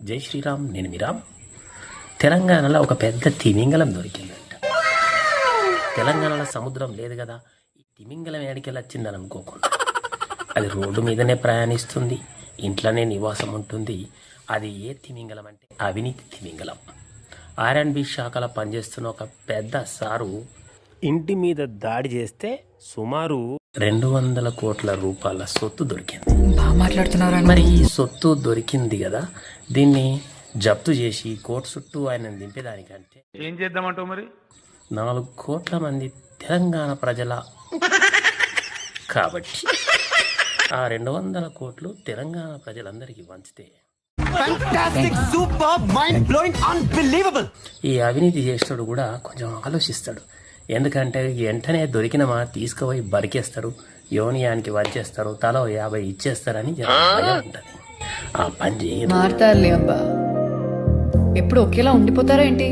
జై శ్రీరామ్, నేను మీరామ్. తెలంగాణలో ఒక పెద్ద తిమింగలం దొరికిందంట. తెలంగాణలో సముద్రం లేదు కదా, ఈ తిమింగలం ఏడికెళ్ళి వచ్చిందని అనుకోకుండా అది రోడ్డు మీదనే ప్రయాణిస్తుంది, ఇంట్లోనే నివాసం ఉంటుంది. అది ఏ తిమింగలం అంటే అవినీతి తిమింగలం. R&B శాఖలో పనిచేస్తున్న ఒక పెద్ద సారు ఇంటి మీద దాడి చేస్తే సుమారు 200 కోట్ల రూపాయల సొత్తు దొరికింది. బాగా మాట్లాడుతున్నారా? మరి ఈ సొత్తు దొరికింది కదా, దీన్ని జప్తు చేసి కోర్టు చుట్టూ ఆయన దింపేదానికంటే ఏం చేద్దామంటావు మరి? 4 కోట్ల మంది తెలంగాణ ప్రజల కాబట్టి ఆ 200 కోట్లు తెలంగాణ ప్రజలందరికీ వంచితే ఈ అవినీతి చేసేవాడు కూడా కొంచెం ఆలోచిస్తాడు. ఎందుకంటే వెంటనే దొరికినమా తీసుకుపోయి బరికేస్తారు, యోనియానికి వంచేస్తారు, తలో 50 ఇచ్చేస్తారని భయం ఉంటుంది. ఆ పని చేయదు. మారతారులే అబ్బా, ఎప్పుడు ఒకేలా ఉండిపోతారా ఏంటి?